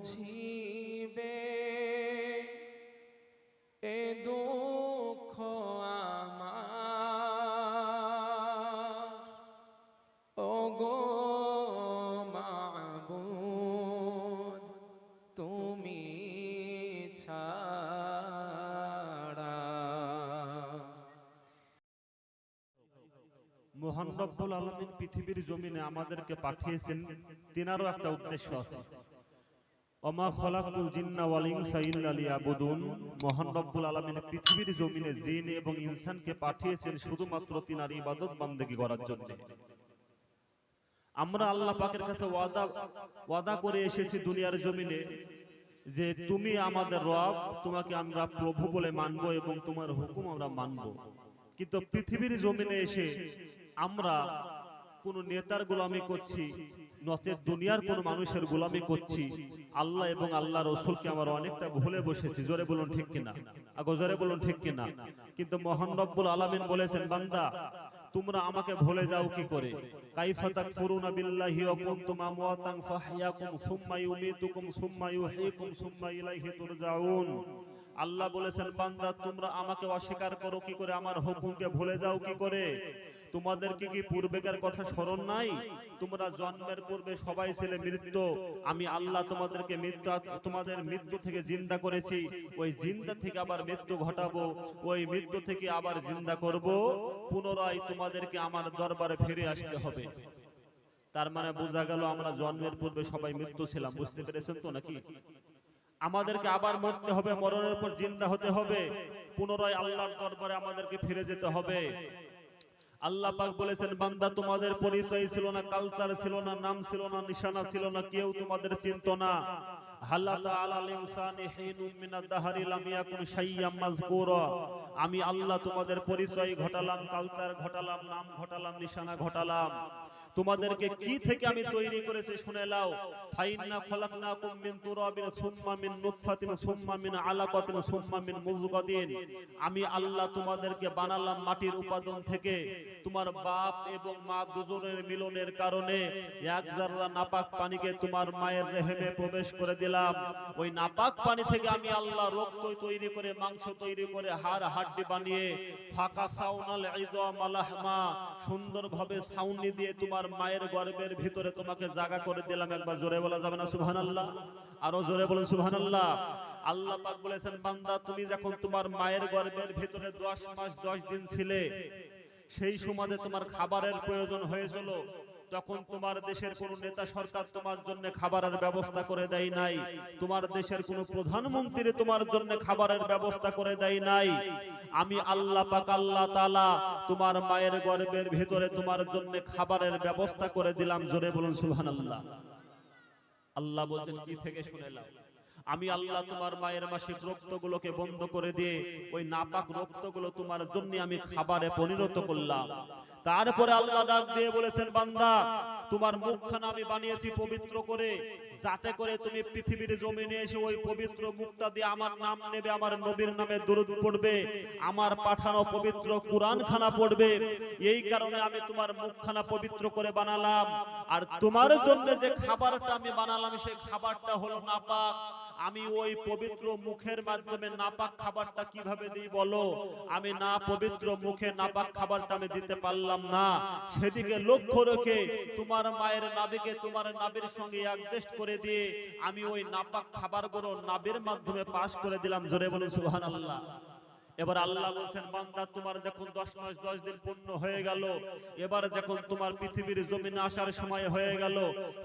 বুঝিবে এ দুঃখ আমার, ওগো মাবুদ তুমি ছাড়া। মহান রব্বুল আলামিন পৃথিবীর জমিনে আমাদেরকে পাঠিয়েছেন, তিনারও একটা উদ্দেশ্য আছে। ওমা খলাকুল জিন্না ওয়াল ইনসা ইল্লা লিয়াবুদুন। মহান রব্বুল আলামিন পৃথিবীর জমিনে জিন এবং ইনসানকে পাঠিয়েছেন শুধুমাত্র তিনার ইবাদত বান্দেগী করার জন্য। আমরা আল্লাহ পাকের কাছে ওয়াদা করে এসেছি দুনিয়ার জমিনে যে তুমি আমাদের রব, তোমাকে আমরা প্রভু বলে মানবো এবং তোমার হুকুম আমরা মানবো। কিন্তু পৃথিবীর জমিনে এসে আমরা কোন নেতার গোলামি করছি, নচেত দুনিয়ার কোন মানুষের গোলামি করছি। আল্লাহ এবং আল্লাহ রসুলকে আমরা অনেকটা ভুলে বসেছি। জোরে বলুন ঠিক কিনা? আগো জোরে বলুন ঠিক কিনা? কিন্তু মহান রব্বুল আলামিন বলেছেন, বান্দা তোমরা আমাকে ভুলে যাও কি করে? কাইফা তাকফুরুনা বিল্লাহি ওয়া কুনতুম আমওয়াতান ফাহইয়াকুম সুম্মা ইউমীতুকুম সুম্মা ইউহয়ীকুম সুম্মা ইলাইহি তুরজাউন। আল্লাহ বলেছেন, বান্দা তোমরা আমাকে অস্বীকার করো কি করে, আমার হুকুমকে ভুলে যাও কি করে? তোমাদেরকে কি পূর্বেকার কথা স্মরণ নাই? তোমরা জন্মের পূর্বে সবাই ছিলে মৃত্যু, আমি আল্লাহ তোমাদের মৃত্যু থেকে জিন্দা করেছি, ওই জিন্দা থেকে আবার মৃত্যু ঘটাবো, ওই মৃত্যু থেকে আবার জিন্দা করব, পুনরায় তোমাদেরকে আমার দরবারে ফিরে আসতে হবে। তার মানে বোঝা গেল আমরা জন্মের পূর্বে সবাই মৃত্যু ছিলাম। বুঝতে পেরেছেন তো নাকি? আমাদেরকে আবার মরতে হবে, মরণের পর জিন্দা হতে হবে, পুনরায় আল্লাহর দরবারে আমাদেরকে ফিরে যেতে হবে। আল্লাহ পাক বলেছেন, বান্দা তোমাদের পরিচয় ছিল না, কালচার ছিল না, নাম ছিল না, নিশানা ছিল না, কেউ তোমাদের চিনতো না। হালাতা আলাল ইনসানি হিনুম মিনাদ দাহরি লাম ইয়াকুন শাইয়্যাম মাযকুরা। আমি আল্লাহ তোমাদের পরিচয় ঘটালাম, কালচার ঘটালাম, নাম ঘটালাম, নিশানা ঘটালাম। তোমাদেরকে কি থেকে আমি তৈরি করেছি শুনে নাও। ফাইন্না খলাকনাকুম মিন তুরাবিন সুম্মা মিন নুতফাতিন সুম্মা মিন আলাকাতিন সুম্মা মিন মুযগাতিন। আমি আল্লাহ তোমাদেরকে বানালাম মাটির উপাদান থেকে। তোমার বাপ এবং মা দুজনের মিলনের কারণে এক জাররা নাপাক পানিকে তোমার মায়ের রেহেমে প্রবেশ করে দিলাম। ওই নাপাক পানি থেকে আমি আল্লাহ রক্ত তৈরি করে, মাংস তৈরি করে, হাড় হাড্ডি বানিয়ে ফাকা সাউনাল ইযাম লাহমা, সুন্দরভাবে ছাউনি দিয়ে তোমার মায়ের গর্ভের ভিতরে তোমাকে জাগা করে দিলাম। একবার জোরে বলা যাবে না সুবহানাল্লাহ? আরো জোরে বলুন সুবহানাল্লাহ। আল্লাহ পাক বলেছেন, বান্দা তুমি যখন তোমার মায়ের গর্ভের ভিতরে 10 মাস 10 দিন ছিলে, সেই সময়ে তোমার খাবারের প্রয়োজন হয়েছিল। তখন তোমার দেশের কোন নেতা সরকার তোমার জন্য খাবারের ব্যবস্থা করে দেয় নাই, তোমার দেশের কোন প্রধানমন্ত্রী তোমার জন্য খাবারের ব্যবস্থা করে দেয় নাই। আমি আল্লাহ পাক আল্লাহ তাআলা তোমার মায়ের গর্ভের ভিতরে তোমার জন্য খাবারের ব্যবস্থা করে দিলাম। জোরে বলুন সুবহানাল্লাহ। আল্লাহ বলেন, কি থেকে শুনে নাও, আমি আল্লাহ তোমার মায়ের মাসিক রক্তগুলোকে বন্ধ করে দিয়ে ওই নাপাক রক্তগুলো তোমার জন্য আমি খাবারে পরিণত করলাম। তারপরে আল্লাহ ডাক দিয়ে বলেছেন, বান্দা তোমার মুখখানা আমি বানিয়েছি পবিত্র করে, যাতে করে তুমি পৃথিবীর জমিনে এসে ওই পবিত্র মুখটা দিয়ে আমার নাম নেবে, আমার নবীর নামে দরুদ পড়বে, আমার পাঠানো পবিত্র কুরআন খানা পড়বে। এই কারণে আমি তোমার মুখখানা পবিত্র করে বানালাম। আর তোমার জন্য যে খাবারটা আমি বানালাম, সেই খাবারটা হলো নাপাক। আমি ওই পবিত্র মুখের মাধ্যমে নাপাক খাবারটা কিভাবে দিই বলো? আমি না পবিত্র মুখে নাপাক খাবারটা আমি দিতে পারলাম না। সেদিকে লক্ষ্য রেখে তোমার মায়ের নাভিকে তোমার নাভির সঙ্গে অ্যাডজাস্ট করে দিয়ে আমি ওই নাপাক খাবারগুলো নাভির মাধ্যমে পাস করে দিলাম। জোরে বলুন সুবহানাল্লাহ। এবার আল্লাহ বলছেন, বান্দা তোমার যখন 10 মাস 10 দিন পূর্ণ হয়ে গেল, এবার যখন তোমার পৃথিবীর জমিনে আসার সময় হয়ে গেল,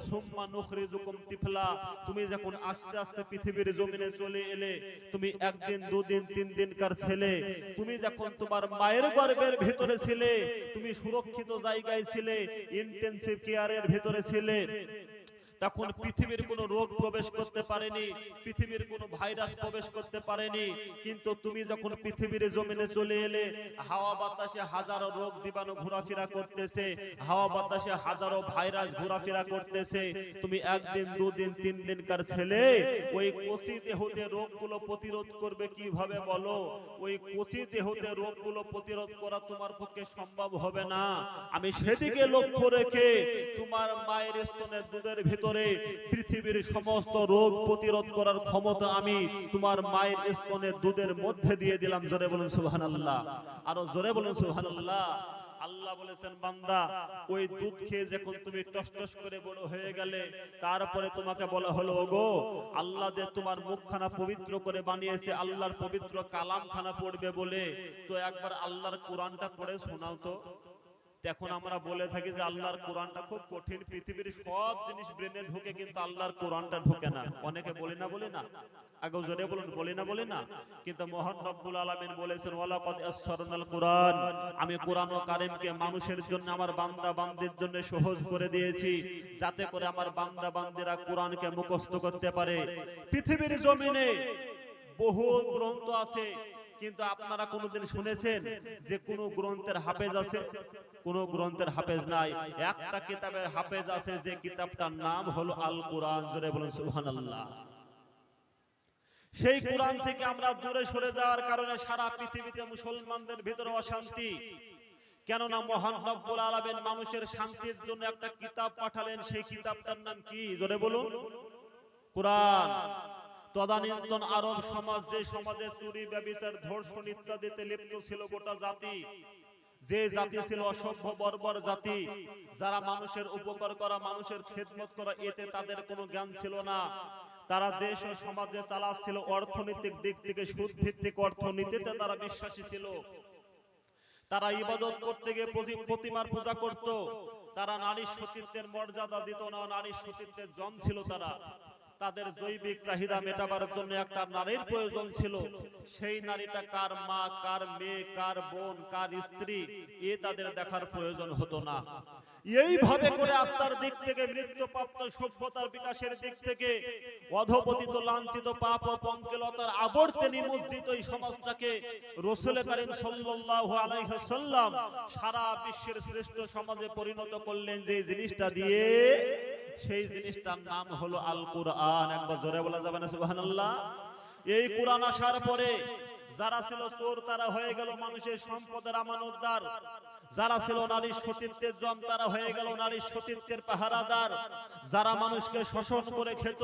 সুম্মা নুখরিজুকুম তিফলা, তুমি যখন আস্তে আস্তে পৃথিবীর জমিনে চলে এলে, তুমি একদিন দুদিন 3 দিনকার ছেলে, তুমি যখন তোমার মায়ের গর্ভের ভিতরে ছিলে, তুমি সুরক্ষিত জায়গায় ছিলে, ইন্টেনসিভ কেয়ারের ভিতরে ছিলে, তখন পৃথিবীর কোনো রোগ প্রবেশ করতে পারেনি, পৃথিবীর কোনো ভাইরাস প্রবেশ করতে পারেনি। কিন্তু তুমি যখন পৃথিবীর জমিনে চলে এলে, হাওয়া বাতাসে হাজারো রোগ জীবাণু ঘোরাফেরা করতেছে, হাওয়া বাতাসে হাজারো ভাইরাস ঘোরাফেরা করতেছে। তুমি একদিন দুদিন 3 দিনকার ছেলে, ওই কচি দেহতে রোগগুলো প্রতিরোধ করবে কিভাবে বলো? ওই কচি দেহতে রোগগুলো প্রতিরোধ করা তোমার পক্ষে সম্ভব হবে না। আমি সেদিকে লক্ষ্য রেখে তোমার মায়ের স্তনের দুধের ভিতরে ভিতরে পৃথিবীর সমস্ত রোগ প্রতিরোধ করার ক্ষমতা আমি তোমার মায়ের স্তনের দুধের মধ্যে দিয়ে দিলাম। জোরে বলুন সুবহানাল্লাহ, আরো জোরে বলুন সুবহানাল্লাহ। আল্লাহ বলেছেন বান্দা ওই দুধ খেয়ে যখন তুমি টসটস করে বড় হয়ে গেলে, তারপরে তোমাকে বলা হলো ওগো আল্লাহ যে তোমার মুখখানা পবিত্র করে বানিয়েছে, আল্লাহর পবিত্র কালামখানা পড়বে বলে, তো একবার আল্লাহর কোরআনটা পড়ে শোনাও তো। এখন আমরা বলে থাকি যে আল্লাহর কোরআনটা খুব কঠিন, পৃথিবীর সব জিনিস ব্রেনে ঢোকে কিন্তু আল্লাহর কোরআনটা ঢোকে না। অনেকে বলে না আগে জোরে বলুন, বলে না কিন্তু মহান রব্বুল আলামিন বলেছেন ওয়ালাকাদ ইয়াসসারনাল কোরআন, আমি কোরআন ও কারীমকে মানুষের জন্য, আমার বান্দা বান্দির জন্য সহজ করে দিয়েছি, যাতে করে আমার বান্দা বান্দিরা কোরআনকে মুখস্থ করতে পারে। পৃথিবীর জমিনে বহু গ্রন্থ আছে, কিন্তু আপনারা কোনোদিন শুনেছেন যে কোন গ্রন্থের হাফেজ আছে? কোন গ্রন্থের হাফেজ নাই। একটা কিতাবের হাফেজ আছে, যে কিতাবটার নাম হলো আল কোরআন। জোরে বলুন সুবহানাল্লাহ। সেই কোরআন থেকে আমরা দূরে সরে যাওয়ার কারণে সারা পৃথিবীতে মুসলমানদের ভিতরে অশান্তি। কেননা মহান রব্বুল আলামিন মানুষের শান্তির জন্য একটা কিতাব পাঠালেন, সেই কিতাবটার নাম কি? জোরে বলুন, কোরআন। তদানীন্তন আরব সমাজ, যে সমাজে চুরি ব্যভিচার ধর্ষণ ইত্যাদিতে লিপ্ত ছিল গোটা জাতি, যে জাতি ছিল অসভ্য বর্বর জাতি, যারা মানুষের উপকার করা, মানুষের খেদমত করা, এতে তাদের কোনো জ্ঞান ছিল না। তারা দেশ ও সমাজে চালাচ্ছিল অর্থনৈতিক দিক থেকে সুদ ভিত্তিক অর্থনীতিতে তারা বিশ্বাসী ছিল। তারা ইবাদত করতে গিয়ে প্রতিমার পূজা করত। তারা নারীর সতীত্বের মর্যাদা দিত না, নারীর সতীত্বের জম ছিল। তারা তাদের জৈবিক চাহিদা মেটাবার জন্য একটা নারীর প্রয়োজন ছিল। সেই নারীটা কার মা, কার মেয়ে, কার বোন, কার স্ত্রী, এ তাদের দেখার প্রয়োজন হতো না। এইভাবে করে আত্মার দিক থেকে, মৃত্যুপ্রাপ্ত সভ্যতার বিকাশের দিক থেকে অধপতিত, লাঞ্ছিত, পাপ ও পঙ্কিলতার আবর্তে নিমজ্জিত এই সমাজটাকে রাসূল করিম সাল্লাল্লাহু আলাইহি ওয়াসাল্লাম সারা বিশ্বের শ্রেষ্ঠ সমাজে পরিণত করলেন। যে জিনিসটা দিয়ে, সেই জিনিসটার নাম হলো আল কোরআন। একবার জোরে বলা যাবে না সুবহানাল্লাহ? এই কোরআন আসার পরে যারা ছিল চোর, তারা হয়ে গেল মানুষের সম্পদের আমানতদার। যারা ছিল নারীর সতীত্বের জম, তারা হয়ে গেল নারীর সতীত্বের পাহারাদার। যারা মানুষকে শোষণ করে খেত,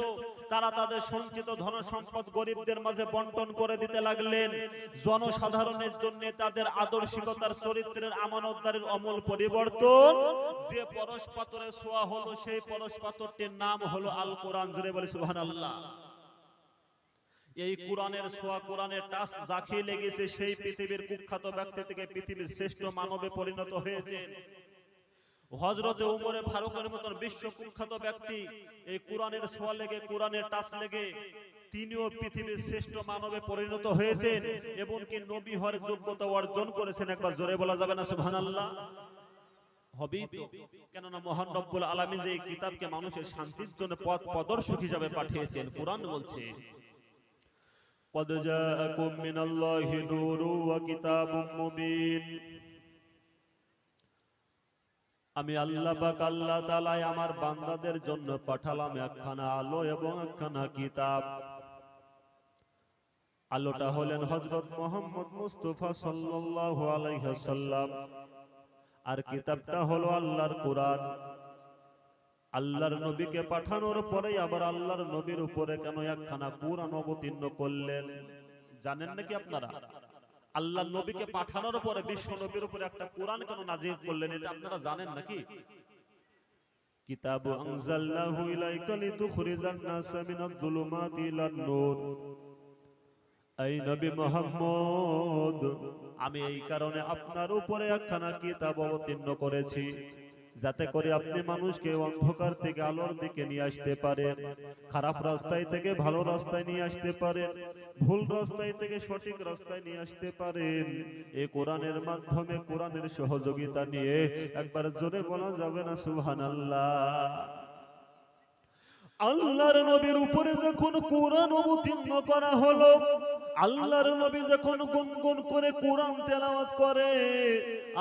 তারা তাদের সঞ্চিত ধন সম্পদ গরিবদের মাঝে বন্টন করে দিতে লাগলেন। জনসাধারণের জন্য তাদের আদর্শিকতার, চরিত্রের, আমানতদারের অমূল পরিবর্তন। যে পরশ পাথরে ছোঁয়া হলো, সেই পরশ পাথরটির নাম হলো আল কোরআন। জোরে বলে সুবহানাল্লাহ। এই কোরআনের ছোঁয়া, কোরআনের টাচ যাকে লেগেছে, সেই পৃথিবীর কুখ্যাত ব্যক্তি থেকে পৃথিবীর শ্রেষ্ঠ মানবে পরিণত হয়েছে। হযরতে উমরে ফারুকের মতন বিশ্ব কুখ্যাত ব্যক্তি, এই কোরআনের ছোঁয়া লেগে, কোরআনের টাচ লেগে তিনিও পৃথিবীর শ্রেষ্ঠ মানবে পরিণত হয়েছেন, এবং কি নবী হওয়ার যোগ্যতা অর্জন করেছেন। একবার জোরে বলা যাবে না সুবহানাল্লাহ? হবেই তো, কেননা মহান রব্বুল আলামিন যে এই কিতাবকে মানুষের শান্তির জন্য পথ প্রদর্শক হিসেবে পাঠিয়েছেন। কোরআন বলছে قد جاءكم من الله نور وكتاب مبين। আমি আল্লাহ পাক আল্লাহ তাআলা আমার বান্দাদের জন্য পাঠালাম একখানা আলো এবং একখানা কিতাব। আলোটা হলেন হযরত মুহাম্মদ মুস্তাফা সাল্লাল্লাহু আলাইহি ওয়াসাল্লাম, আর কিতাবটা হলো আল্লাহর কোরআন। আল্লাহর নবীকে পাঠানোর পরে আবার আল্লাহর নবীর উপরে কেন একখানা কোরআন অবতীর্ণ করলেন জানেন নাকি আপনারা? আল্লাহর নবীকে পাঠানোর পরে বিশ্ব নবীর উপরে একটা কোরআন কেন নাযিল করলেন, এটা আপনারা জানেন নাকি? কিতাবু আনজালনাহু ইলাইকা লিতুখরিজান নাসা মিনাদ যুলুমাতি ইলান নূর। এই নবী মুহাম্মদ, আমি এই কারণে আপনার উপরে একখানা কিতাব অবতীর্ণ করেছি, যাতে করে আপনি মানুষকে অন্ধকার থেকে আলোর দিকে নিয়ে আসতে পারেন, খারাপ রাস্তায় থেকে ভালো রাস্তায় নিয়ে আসতে পারেন, ভুল রাস্তায় থেকে সঠিক রাস্তায় নিয়ে আসতে পারেন। এই কোরআনের মাধ্যমে, কোরআনের সহযোগিতা নিয়ে। একবার জোরে বলা যাবে না সুবহানাল্লাহ? আল্লাহর নবীর উপরে যখন কোরআন অবতীর্ণ করা হলো, আল্লাহর নবী যখন গুনগুন করে কোরআন তেলাওয়াত করে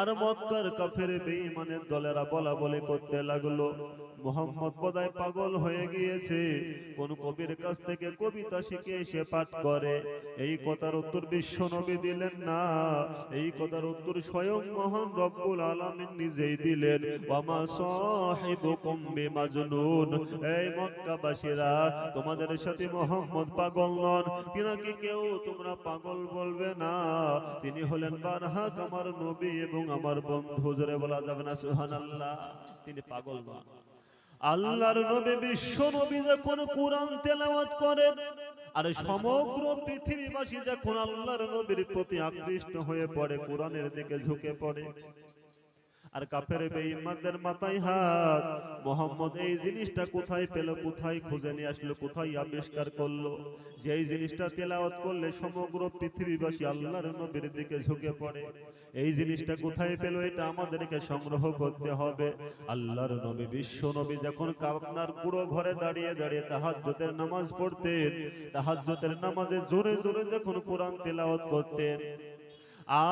আর মক্কার কাফের বেঈমানের দলেরা বলা বলে করতে লাগলো, মুহাম্মদ বোধহয় পাগল হয়ে গিয়েছে, কোন কবির কাছ থেকে কবিতা শিখে এসে পাঠ করে। এই কথার উত্তর বিশ্ব নবী দিলেন না, এই কথার উত্তর স্বয়ং মহান রব্বুল আলামিন নিজেই দিলেন, ওয়ামা সাহিবুকুম বিমাজনুন। এই মক্কাবাসীরা, তোমাদের সাথে মুহাম্মদ পাগল নন, তিনাকে কেউ তোমরা পাগল বলবে না, তিনি হলেন বারহাক আমার নবী এবং আমার বন্ধু। জোরে বলা যাবে না সুবহানাল্লাহ? তিনি পাগল নন। আল্লাহর নবী বিশ্ব নবী যখন কোরআন তেলাওয়াত করেন আর সমগ্র পৃথিবীবাসী যখন আল্লাহর নবীর প্রতি আকৃষ্ট হয়ে পড়ে, কোরআনের দিকে ঝুঁকে পড়ে, আর কাফের বেঈমানদের মাথায় হাত, মুহাম্মদ এই জিনিসটা কোথায় পেল, কোথায় খুঁজে নিয়ে আসলো, কোথায় আবিষ্কার করলো যে এই জিনিসটা তেলাওয়াত করলে সমগ্র পৃথিবীবাসী আল্লাহর নবীর দিকে ঝুঁকে পড়ে? এই জিনিসটা কোথায় পেল? এটা আমাদেরকে সংগ্রহ করতে হবে। আল্লাহর নবী বিশ্ব নবী যখন আপনার পুরো ঘরে দাঁড়িয়ে দাঁড়িয়ে তাহাজ্জুদের নামাজ পড়তেন, তাহাজ্জুদের নামাজে জোরে জোরে যখন কোরআন তেলাওয়াত করতেন,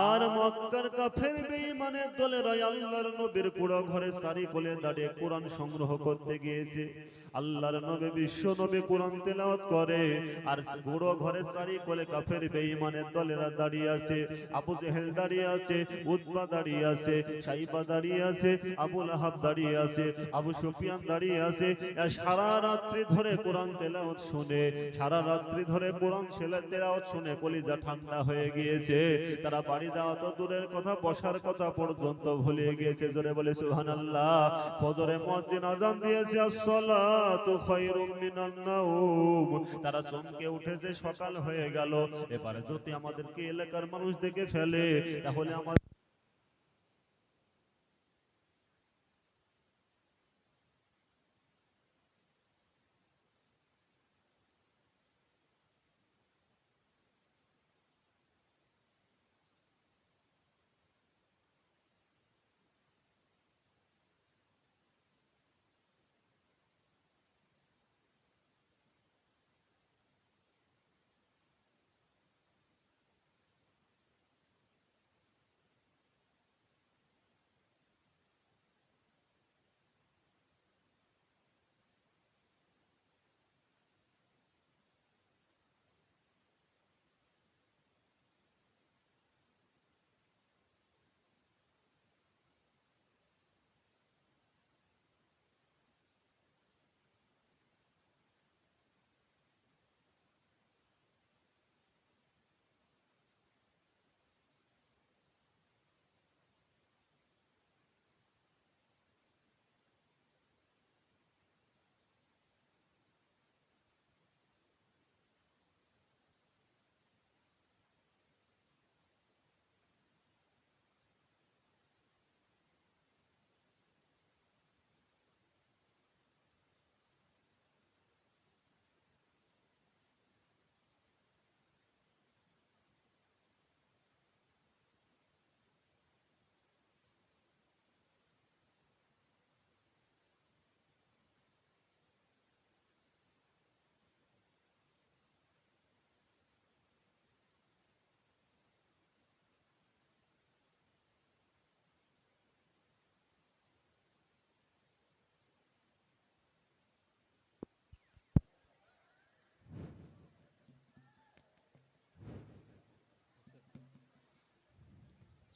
আর মক্কার কাফের বেঈমানের দলেরা আল্লাহর নবীর পুরো ঘরে সারি কোলে দাঁড়িয়ে কোরআন সংগ্রহ করতে গিয়েছে, আল্লাহর নবী বিশ্ব নবী কোরআন তেলাওয়াত করে আর পুরো ঘরে সারি কোলে কাফের বেঈমানের দলেরা দাঁড়িয়ে আছে। আবু জেহেল দাঁড়িয়ে আছে, উতবা দাঁড়িয়ে আছে, সাইবা দাঁড়িয়ে আছে, আবু লাহাব দাঁড়িয়ে আছে, আবু সুফিয়ান দাঁড়িয়ে আছে। সারা রাত্রি ধরে কোরআন তেলাওয়াত শুনে, সারা রাত্রি ধরে কোরআন তেলাওয়াত শুনে কলিজা ঠান্ডা হয়ে গিয়েছে। তারা বাড়ি যাওয়া তো দূরের কথা, বসার কথা পর্যন্ত ভুলে গিয়েছে। জোরে বলে সুবহানাল্লাহ। ফজরে মুয়াজ্জিন আযান দিয়েছে, আসসালাতু খায়রুম মিনান নাওম। তারা চমকে উঠেছে, সকাল হয়ে গেল। এবারে যদি আমাদেরকে এলাকার মানুষ দেখে ফেলে, তাহলে আমাদের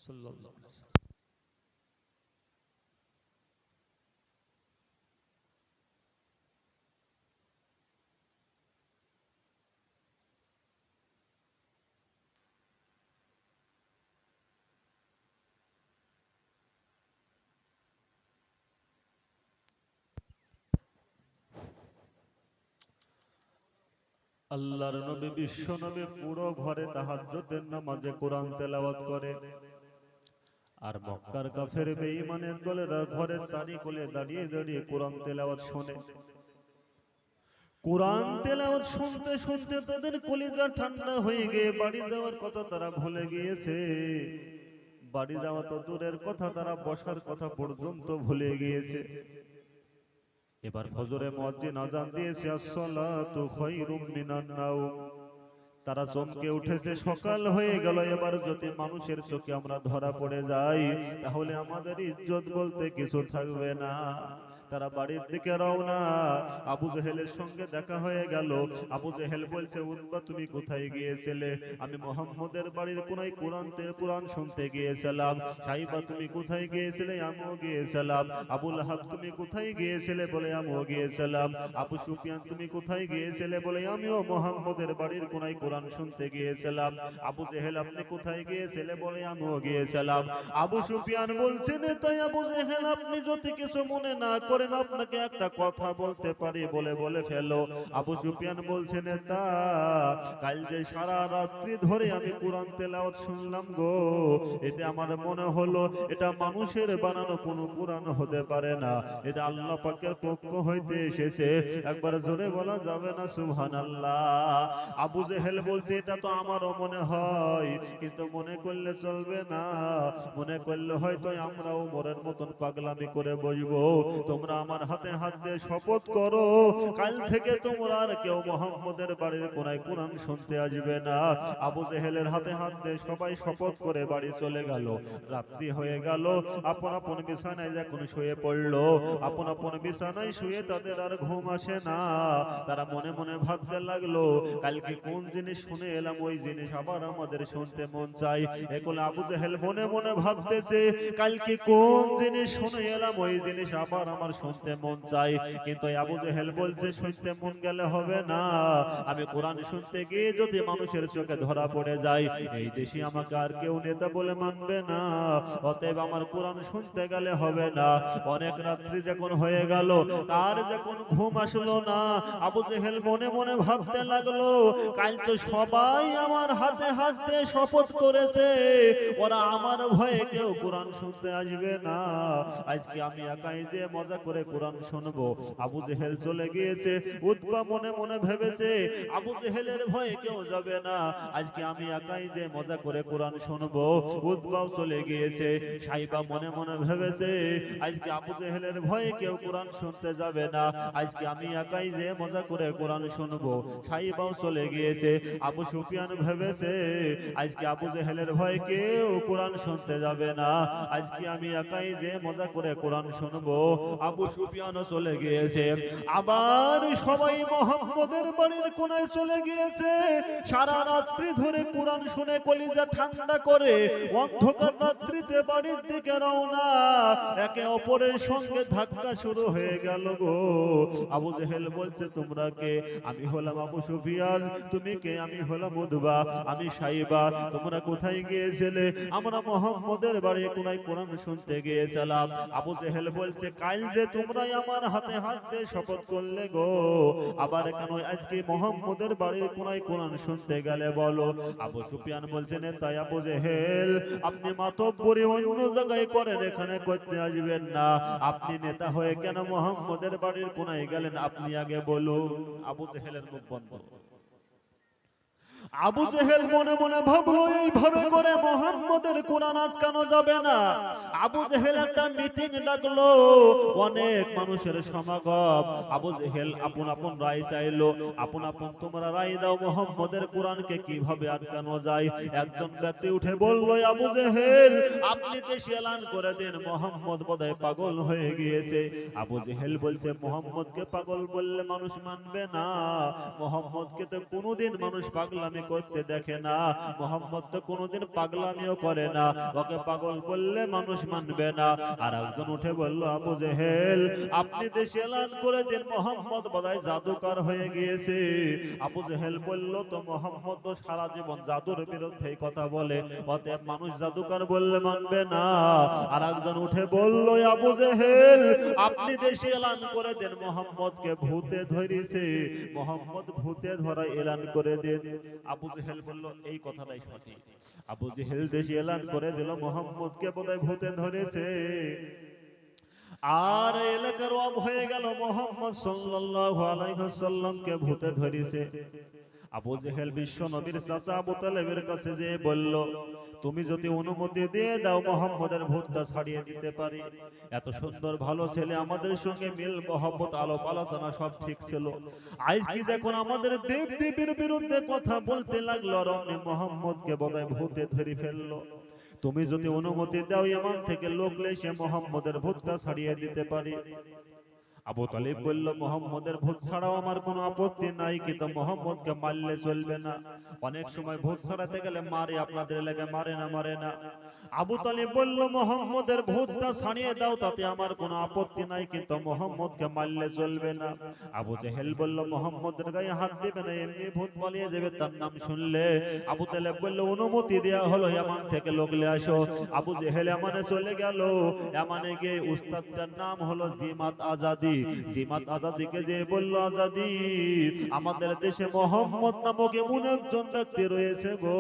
সাল্লাল্লাহু আলাইহি ওয়াসাল্লাম। আল্লাহর নবী বিশ্ব নবী পুরো ঘরে তাহাজ্জুদের নামাজে কোরআন তেলাওয়াত করে, আর মক্কার কাফের বেঈমানের দলেরা ঘরে সারি কোলে দাঁড়িয়ে দাঁড়িয়ে কোরআন তেলাওয়াত শোনে। কোরআন তেলাওয়াত শুনতে শুনতে তাদের কলিজা ঠান্ডা হয়ে গিয়ে বাড়ি যাওয়ার কথা তারা ভুলে গিয়েছে। বাড়ি যাওয়া তো দূরের কথা, তারা বসার কথা পর্যন্ত ভুলে গিয়েছে। এবার ফজরে মুয়াজ্জিন আযান দিয়েছে, আসসালাতু খায়রুম মিনান নাওম। তারা চমকে উঠেছে, সকাল হয়ে গেল, এবার যদি মানুষের চোখে আমরা ধরা পড়ে যাই তাহলে আমাদের ইজ্জত বলতে কিছু থাকবে না। তারা বাড়ির দিকে রওনা। আবু জেহেলের সঙ্গে দেখা হয়ে গেল। আবু জেহেল বলছে, উতবা তুমি কোথায় গিয়েছিলে? আমি মুহাম্মদের বাড়ির কোনায় কোরআন শুনতে গিয়েছিলাম। সাইবা তুমি কোথায় গিয়েছিলে? আমিও গিয়েছিলাম। আবু লাহাব তুমি কোথায় গিয়েছিলে? বলে আমিও গিয়েছিলাম। আবু সুফিয়ান তুমি কোথায় গিয়েছিলে? বলে আমিও মুহাম্মদের বাড়ির কোনায় কোরআন শুনতে গিয়েছিলাম। আবু জেহেল আপনি কোথায় গিয়েছিলে? বলে আমিও গিয়েছিলাম। আবু সুফিয়ান বলছেন, তাই আবু জেহেল আপনি যদি কিছু মনে না করেন আপনাকে একটা কথা বলতে পারি, বলে ফেলো। আবু সুফিয়ান বলছেন, তা কাল যে সারা রাত্রি ধরে আমি কোরআন তেলাওয়াত শুনলাম গো, এতে আমার মনে হলো এটা মানুষের বানানো কোনো কোরআন হতে পারে না, এটা আল্লাহ পাকের পক্ষ হইতে এসেছে। একবার জোরে বলা যাবে না সুবহানাল্লাহ? আবু জেহেল বলছে, এটা তো আমারও মনে হয়, কিন্তু মনে করলে চলবে না। মনে করলে হয়তো আমরাও মোরের মতন পাগলামি করে বসবো। তোমরা আমার হাতে হাত দিয়ে শপথ করো, কাল থেকে তোমরা আর কেউ মুহাম্মদের বাড়ির কোনায় কোরআন শুনতে আসবে না। আবু জেহেলের হাতে হাত দিয়ে সবাই শপথ করে বাড়ি চলে গেল। রাত্রি হয়ে গেল, আপন আপন বিছানায় যখন শুয়ে পড়লো, আপন আপন বিছানায় শুয়ে তাদের আর ঘুম আসে না। তারা মনে মনে ভাবতে লাগলো, কালকে কোন জিনিস শুনে এলাম ওই জিনিস আবার আমাদের শুনতে মন চাই। এখন আবু জেহেল মনে মনে ভাবতেছে, কালকে কোন জিনিস শুনে এলাম ওই জিনিস আবার আমার শুনতে মন চাই। কিন্তু আবু জেহেল বলছে, শুনতে মন গেলে হবে না, আমি কোরআন শুনতে গিয়ে যদি মানুষের চোখে ধরা পড়ে যায় এই দেশে আমাকে আর কেউ নেতা বলে মানবে না, অতএব আমার কোরআন শুনতে গেলে হবে না। অনেক রাত্রি যখন হয়ে গেল, আর যখন ঘুম আসলো না, আবু জেহেল মনে মনে ভাবতে লাগলো, কাল তো সবাই আমার হাতে হাত দিয়ে শপথ করেছে ওরা আমার ভয়ে কেউ কোরআন শুনতে আসবে না, আজকে আমি একাই যে মজা করে কোরআন শুনবো। আবু জেহেল চলে গিয়েছে। উতবা মনে মনে ভেবেছে, আবু জেহেলের ভয়ে কেউ যাবে না, আজকে আমি একাই যে মজা করে কোরআন শুনবো। উতবাও চলে গিয়েছে। সাইবা মনে মনে ভেবেছে, আজকে আবু জেহেলের ভয়ে কেউ কোরআন শুনতে যাবে না, আজকে আমি একাই যে মজা করে কোরআন শুনবো। সাইবাও চলে গিয়েছে। আবু সুফিয়ান ভেবেছে, আজকে আবু জেহেলের ভয়ে কেউ কোরআন শুনতে যাবে না, আজকে আমি একাই যে মজা করে কোরআন শুনবো। আবু সুফিয়ানও চলে গিয়েছে। আবার সবাই মুহাম্মদের বাড়ির কোনায় চলে গিয়েছে। সারা রাত্রি ধরে কোরআন শুনে কলিজা ঠান্ডা করে অন্ধকার রাত্রিতে বাড়ির দিকে রওনা। একে অপরের সঙ্গে ধাক্কা শুরু হয়ে গেল গো। আবু জেহেল বলছে, তোমরা কে? আমি হলাম আবু সুফিয়ান। তুমি কে? আমি হলাম উতবা। আমি সাইবা। তোমরা কোথায় গিয়েছিলে? আমরা মুহাম্মদের বাড়ির কোনায় কোরআন শুনতে গিয়েছিলাম। আবু জেহেল বলছে, কাল যে তোমরাই আমার হাতে হাত দিয়ে শপথ করলে গো, আবার কেন আজকে মুহাম্মদের বাড়ির কোনায় কোরআন শুনতে গেলে বলো? আবু সুফিয়ান বলছেন, তাই আবু জেহেল আপনি মাতব্বরি অন্য জায়গায় করেন, এখানে করতে আসবেন না। আপনি নেতা হয়ে কেন মুহাম্মদের বাড়ির কোনায় গেলেন আপনি আগে বলুন। আবু জেহেলের মুখ বন্ধ। আবু জেহেল মনে মনে ভাবলো, এইভাবে করে মুহাম্মদের কোরআন আটকানো যাবে না। আবু জেহেল একটা মিটিং ডাকলো, অনেক মানুষের সমাগম। আবু জেহেল আপন আপন রায় চাইলো, আপন আপন তোমরা রায় দাও মুহাম্মদের কোরআনকে কিভাবে আটকানো যায়। একজন ব্যক্তি উঠে বলল, আবু জেহেল আপনি দেশে এলান করে দিন, মুহাম্মদ বোধহয় পাগল হয়ে গিয়েছে। আবু জেহেল বলছে, মুহাম্মদকে পাগল বললে মানুষ মানবে না, মুহাম্মদকে তো কোনোদিন মানুষ পাগলামি করতে দেখে না, মুহাম্মদ তো কোনোদিন পাগলামিও করে না, ওকে পাগল বললে মানুষ মানবে না। আর একজন উঠে বলল, আবু জেহেল আপনি দেশে এলান করে দিন, মুহাম্মদ বোধহয় জাদুকর হয়ে গিয়েছে। আবু জেহেল বলল, তো মুহাম্মদ তো সারা জীবন জাদুর বিরুদ্ধে কথা বলে, অতএব মানুষ জাদুকর বললে মানবে না। আর একজন উঠে বলল, আবু জেহেল আপনি দেশে এলান করে দেন, মুহাম্মদকে ভূতে ধরেছে, মুহাম্মদ ভূতে ধরা এলান করে দেন। আবু জেহেল বলল, এই কথাটাই সঠিক। আবু জেহেল দেশে এলান করে দিল, মুহাম্মদকে বোধহয় ভূতে ধরেছে। আর এলাকার রব হয়ে গেল, মুহাম্মদ সাল্লাল্লাহু আলাইহি ওয়াসাল্লামকে ভূতে ধরেছে। আবু জেহেল বিশ্ব নবীর চাচা আবু তালেবের কাছে যে বলল, তুমি যদি অনুমতি দিয়ে দাও মুহাম্মদের ভূতটা ছাড়িয়ে দিতে পারি। এত সুন্দর ভালো ছেলে, আমাদের সঙ্গে মিল মহব্বত আলাপ আলোচনা সব ঠিক ছিল, আজ কি যখন আমাদের দেব দেবীর বিরুদ্ধে কথা বলতে লাগলো, আর অমনি মুহাম্মদকে বোধহয় ভূতে ধরে ফেললো। তুমি যদি অনুমতি দাও ইয়ামান থেকে লোক এসে মুহাম্মদের ভূতটা ছাড়িয়ে দিতে পারি। আবু তালিব বলল, মুহাম্মদের ভূত ছাড়াও আমার কোনো আপত্তি নাই, কিন্তু মুহাম্মদকে মারলে চলবে না। অনেক সময় ভূত ছাড়াতে গেলে মারে, আপনাদের এলাকায় মারে না। আবু তালিব বলল, মুহাম্মদের ভূতটা ছাড়িয়ে দাও, তাতে আমার কোনো আপত্তি নাই, কিন্তু মুহাম্মদকে মারলে চলবে না। আবু জেহেল বলল, মুহাম্মদের গায়ে হাত দিবে না, এমনি ভূত পালিয়ে যাবে তার নাম শুনলে। আবু তালিব বলল, অনুমতি দেয়া হলো, ইয়ামান থেকে লোক নিয়ে আসো। আবু জেহেল ইয়ামানে চলে গেল। ইয়ামানে গিয়ে উস্তাদটার নাম হলো জিমাত আজাদি। জিমাত আজাদিকে যে বলল, আজাদি, আমাদের দেশে মোহাম্মদ নামক এমন একজন ব্যক্তি রয়েছে গো,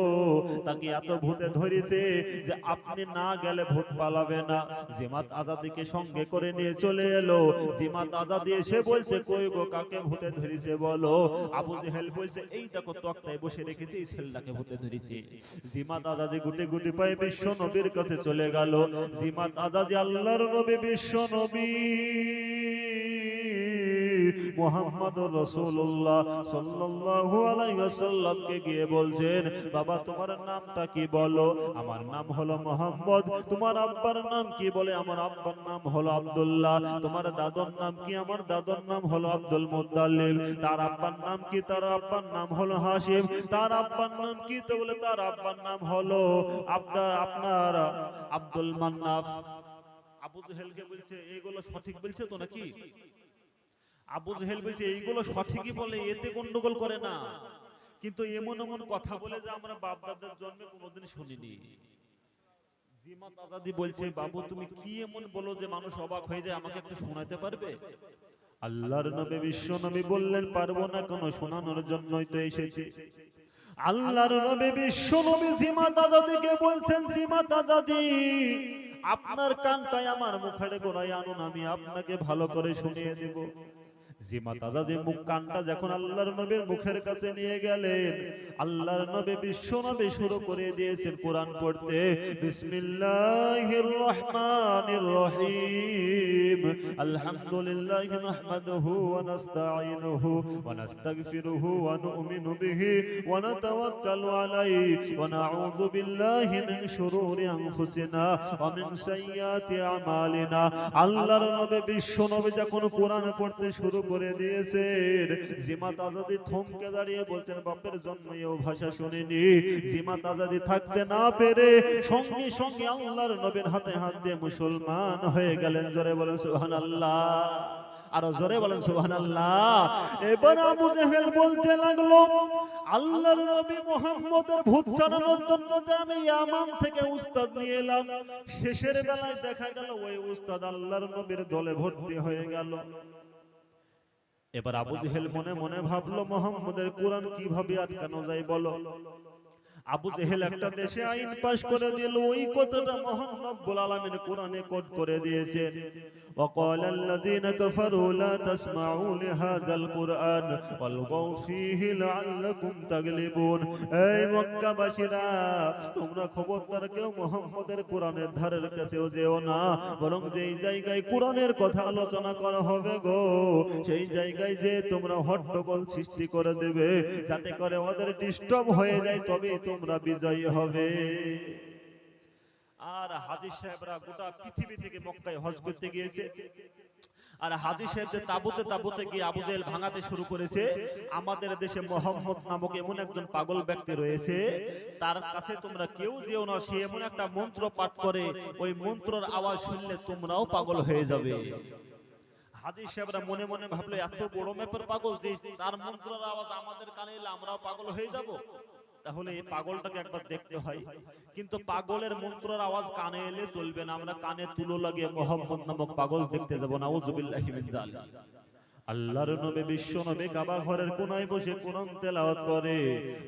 তাকে এত ভূতে ধরেছে যে আপনি না গেলে ভূত পালাবে না। জিমাত আজাদিকে সঙ্গে করে নিয়ে চলে এলো। জিমাত আজাদি এসে বলছে, কই গো, কাকে ভূতে ধরেছে বলো। আবু জেহেল বলছে, এই দেখো তক্তায় বসে রেখেছে, এই ছেলেটাকে ভূতে ধরেছে। জিমাত আজাদি গুটি গুটি পায়ে বিশ্ব নবীর কাছে চলে গেল। জিমাত আজাদি আল্লাহর নবী বিশ্ব নবী মুহাম্মদুর রাসূলুল্লাহ সাল্লাল্লাহু আলাইহি ওয়াসাল্লামকে গিয়ে বলছেন, বাবা তোমার নামটা কি বলো। আমার নাম হলো মুহাম্মদ। তোমার আব্বার নাম কি বলে। আমার আব্বার নাম হলো আব্দুল্লাহ। তোমার দাদুর নাম কি। আমার দাদুর নাম হলো আব্দুল মুত্তালিব। তার আব্বার নাম কি। তার আব্বার নাম হলো হাশিম। তার আব্বার নাম কি, তো বলে তার আব্বার নাম হলো আপনার আব্দুল মান্নাফ। আবু জেহেলকে বলছে, এইগুলো সঠিক বলছে তো নাকি। আবু জেহেল বলছে, এইগুলো সঠিকই বলে, এতে গন্ডগোল করে না, কিন্তু এমন এমন কথা বলে যে আমরা বাপ দাদার জন্মে কোনোদিন শুনিনি। জিমাত আজাদি বলছে, বাবু তুমি কি এমন বলো যে মানুষ অবাক হয়ে যায়, আমাকে একটু শোনাতে পারবে। আল্লাহর নবী বিশ্ব নবী বললেন, পারবো না, কেন, শোনানোর জন্যই তো এসেছি। আল্লাহর নবী বিশ্ব নবী জিমাত আজাদিকে বলছেন, জিমাত আজাদি, আপনার কানটাই আমার মুখের গোড়ায় আনুন, আমি আপনাকে ভালো করে শুনিয়ে দেব। জিমাত আজাদি মুখ কানটা যখন আল্লাহর নবীর মুখের কাছে নিয়ে গেলেন, আল্লাহর নবী বিশ্ব নবী শুরু করে দিয়েছেন কোরআন পড়তে। বিসমিল্লাহির রহমানির রহিম, আলহামদুলিল্লাহি নাহমাদুহু ওয়া নাস্তাঈনুহু ওয়া নাস্তাগফিরুহু ওয়া নু'মিনু বিহি ওয়া নাতাওয়াক্কালু আলাইহি ওয়া নাউযু বিল্লাহি মিন শুরুরি আনফুসিনা ওয়া মিন সাইয়্যাতি আমালিনা। আল্লাহর নবী বিশ্ব নবী যখন কোরআন পড়তে শুরু করে দিয়েছেন, জিমাত আজাদি থমকে দাঁড়িয়ে বলছেন, বাপের জন্ম এও ভাষা শুনিনি। জিমাত আজাদি থাকতে না পেরে সঙ্গে সঙ্গে আল্লাহর নবীর হাতে হাত দিয়ে মুসলমান হয়ে গেলেন। জোরে বলেন সুবহানাল্লাহ, আরো জোরে বলেন সুবহানাল্লাহ। এবার আবু জেহেল বলতে লাগলো, আল্লাহর নবী মুহাম্মদের ভূত ছাড়ানোর জন্য যে আমি ইয়ামান থেকে উস্তাদ নিয়ে এলাম, শেষের বেলায় দেখা গেল ওই উস্তাদ আল্লাহর নবীর দলে ভর্তি হয়ে গেল। এবার আবু জেহেল মনে মনে ভাবলো, মুহাম্মদের কোরআন কিভাবে আটকানো যায় বলো। আবু জেহেল একটা দেশে আইন পাশ করে দিল, ওই কথাটা মহান রব্বুল আলামিন কোরআনে কোড করে দিয়েছেন। وقال الذين كفروا لا تسمعوا لهذا القرآن والغوا فيه لعلكم تغلبون। এই মক্কাবাসীরা, তোমরা খবরদার কেউ মুহাম্মদের কোরআনের ধারের কাছেও যেও না, বরং যেই জায়গায় কোরআনের কথা আলোচনা করা হবে গো, সেই জায়গায় যে তোমরা হট্টগোল সৃষ্টি করে দেবে, যাতে করে ওদের ডিস্টার্ব হয়ে যায়, তবে তোমরা বিজয়ী হবে। আর হাজী সাহেবরা গোটা পৃথিবী থেকে মক্কায় হজ করতে গিয়েছে, আর হাজী সাহেবদের তাবুতে তাবুতে গিয়ে আবু জেহেল ভাঙাতে শুরু করেছে। আমাদের দেশে মোহাম্মদ নামক এমন একজন পাগল ব্যক্তি রয়েছে, তার কাছে তোমরা কেউ যেও না, সে এমন একটা মন্ত্র পাঠ করে, ওই মন্ত্রের আওয়াজ শুনলে তোমরাও পাগল হয়ে যাবে। হাজী সাহেবরা মনে মনে ভাবলো, এত বড় ম্যাপের পাগল যে তার মন্ত্রের আওয়াজ আমাদের কানে এলে আমরাও পাগল হয়ে যাব, তাহলে এই পাগলটাকে একবার দেখতে হয়। কিন্তু পাগলের মন্ত্রের আওয়াজ কানে এলে চলবে না, আমরা কানে তুলো লাগিয়ে মুহাম্মদ নামক পাগল দেখতে যাব। নাউযুবিল্লাহি মিন যালিক। আল্লাহর নবী বিশ্ব নবী কাবা ঘরের কোনায় বসে কোরআন তেলাওয়াত করে,